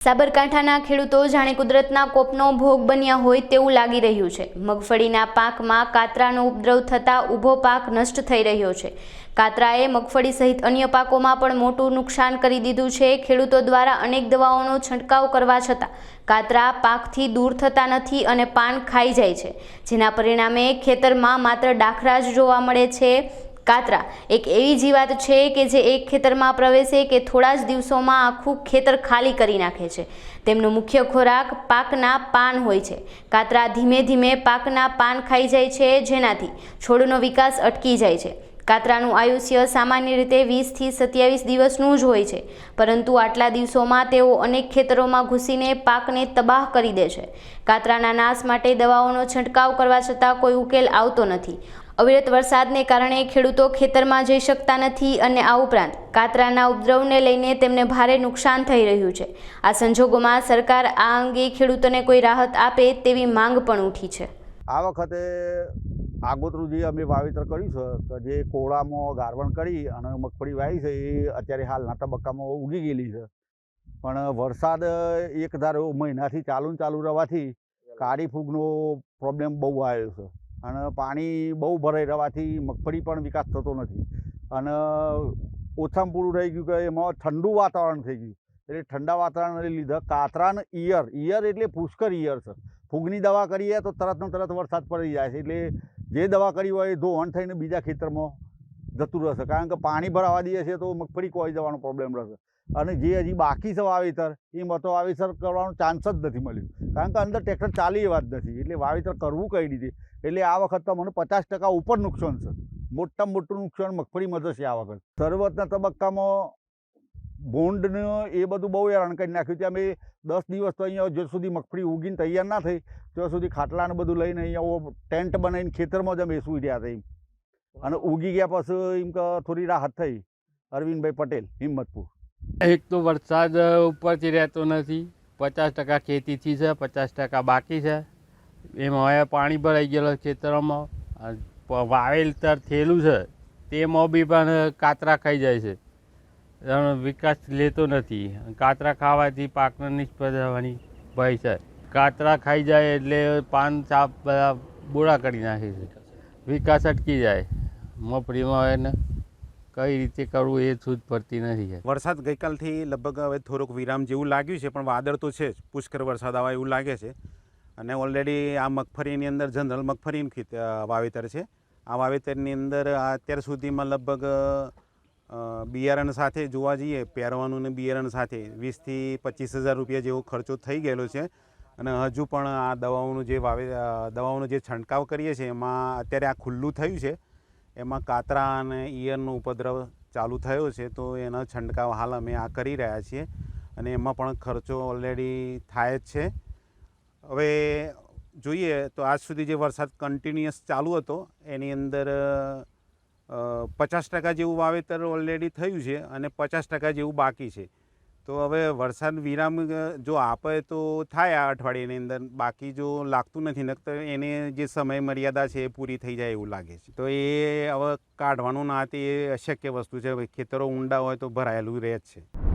સાબરકાંઠાના ખેડૂતો જાણે કુદરતના કોપનો ભોગ બન્યા હોય તેવું લાગી રહ્યું છે। મગફળીના પાકમાં કાતરાનો ઉપદ્રવ થતાં ઊભો પાક નષ્ટ થઈ રહ્યો છે। કાતરાએ મગફળી સહિત અન્ય પાકોમાં પણ મોટું નુકસાન કરી દીધું છે। ખેડૂતો દ્વારા અનેક દવાઓનો છંટકાવ કરવા છતાં કાતરા પાકથી દૂર થતા નથી અને પાન ખાઈ જાય છે, જેના પરિણામે ખેતરમાં માત્ર ડાખરા જ જોવા મળે છે। કાતરા એક એવી જીવાત છે કે જે એક ખેતરમાં પ્રવેશે કે થોડા જ દિવસોમાં આખું ખેતર ખાલી કરી નાખે છે। તેમનો મુખ્ય ખોરાક પાકના પાન હોય છે। કાતરા ધીમે ધીમે પાકના પાન ખાઈ જાય છે, જેનાથી છોડનો વિકાસ અટકી જાય છે। કાતરાનું આયુષ્ય સામાન્ય રીતે 20 થી 27 દિવસનું જ હોય છે, પરંતુ આટલા દિવસોમાં તેઓ અનેક ખેતરોમાં ઘૂસીને પાકને તબાહ કરી દે છે। કાતરાના નાશ માટે દવાઓનો છંટકાવ કરવા છતાં કોઈ ઉકેલ આવતો નથી। અવિરત વરસાદને કારણે ખેડૂતો ખેતરમાં જઈ શકતા નથી અને આ ઉપરાંત કાતરાના ઉપદ્રવને લઈને તેમને ભારે નુકસાન થઈ રહ્યું છે। આ સંજોગોમાં સરકાર આ અંગે ખેડૂતોને કોઈ રાહત આપે તેવી માંગ પણ ઉઠી છે। આ વખતે આગોતરું જે અમે વાવેતર કર્યું છે કે જે કોળામાં ગારવણ કરી અને મગફળી વાવી છે એ અત્યારે હાલના તબક્કામાં ઉગી ગયેલી છે, પણ વરસાદ એક ધારો મહિનાથી ચાલુ રહેવાથી કાળી ફૂગનો પ્રોબ્લેમ બહુ આવ્યો છે અને પાણી બહુ ભરાઈ રહેવાથી મગફળી પણ વિકાસ થતો નથી અને ઓછામાં પૂરું રહી ગયું કે એમાં ઠંડુ વાતાવરણ થઈ ગયું, એટલે ઠંડા વાતાવરણને લીધે કાતરાને ઈયર એટલે પુષ્કળ ઈયર છે। ફૂગની દવા કરીએ તો તરત વરસાદ પડી જાય છે, એટલે જે દવા કરી હોય એ ધોવાણ થઈને બીજા ખેતરમાં જતું રહેશે, કારણ કે પાણી ભરાવા દઈએ છે તો મગફળી કોઈ જવાનો પ્રોબ્લેમ રહેશે। અને જે હજી બાકી છે વાવેતર, એમાં તો વાવેતર કરવાનો ચાન્સ જ નથી મળ્યો, કારણ કે અંદર ટ્રેક્ટર ચાલી એવા જ નથી, એટલે વાવેતર કરવું કઈ રીતે। એટલે આ વખત તો મને 50% ઉપર નુકસાન છે, મોટામાં મોટું નુકસાન મગફળીમાં થશે આ વખત। શરૂઆતના તબક્કામાં ભૂંડને એ બધું બહુ હેરાન કરી નાખ્યું છે। અમે 10 દિવસ તો અહીંયા જ્યાં સુધી મગફળી ઉગીને તૈયાર ના થઈ ત્યાં સુધી ખાટલાને બધું લઈને અહીંયા ટેન્ટ બનાવીને ખેતરમાં જ અમે સૂઈ રહ્યા હતા, અને ઉગી ગયા પછી એમ કે થોડી રાહત થઈ। અરવિંદભાઈ પટેલ, હિંમતપુર। એક તો વરસાદ ઉપરથી રહેતો નથી, 50% ખેતીથી છે, 50% બાકી છે। એમાં હવે પાણી ભરાઈ ગયેલું ખેતરોમાં, વાવેતર થયેલું છે તેમાં બી પણ કાતરા ખાઈ જાય છે, વિકાસ લેતો નથી। કાતરા ખાવાથી પાકને નિષ્ફળ જવાની ભય છે। કાતરા ખાઈ જાય એટલે પાન સાપ બધા બોળા કરી નાખે છે, વિકાસ અટકી જાય। મગફળીમાં એને કઈ રીતે કરવું એ સૂઝ પડતી નથી। વરસાદ ગઈકાલથી લગભગ હવે થોડુંક વિરામ જેવું લાગ્યું છે, પણ વાદળ તો છે જ, પુષ્કળ વરસાદ આવે એવું લાગે છે। અને ઓલરેડી આ મગફળીની અંદર જનરલ મગફળીનું વાવેતર છે। આ વાવેતરની અંદર અત્યાર સુધીમાં લગભગ બિયારણ સાથે જોવા જઈએ, પહેરવાનું ને બિયારણ સાથે 20 થી 25 હજાર રૂપિયા જેવો ખર્ચો થઈ ગયેલો છે। અને હજુ પણ આ દવાઓનો જે છંટકાવ કરીએ છીએ એમાં અત્યારે આ ખુલ્લું થયું છે, એમાં કાતરા અને ઈયળનો ઉપદ્રવ ચાલુ થયો છે, તો એનો છંટકાવ હાલ અમે આ કરી રહ્યા છીએ અને એમાં પણ ખર્ચો ઓલરેડી થાય જ છે। હવે જોઈએ તો આજ સુધી જે વરસાદ કન્ટિન્યુઅસ ચાલુ હતો એની અંદર 50% જેવું વાવેતર ઓલરેડી થયું છે અને 50% જેવું બાકી છે। તો હવે વરસાદ વિરામ જો આપે તો થાય આ અઠવાડિયાની અંદર, બાકી જો લાગતું નથી નકર એને જે સમય મર્યાદા છે એ પૂરી થઈ જાય એવું લાગે છે। તો એ હવે કાઢવાનું ના તે અશક્ય વસ્તુ છે, ખેતરો ઊંડા હોય તો ભરાયેલું રહે જ છે।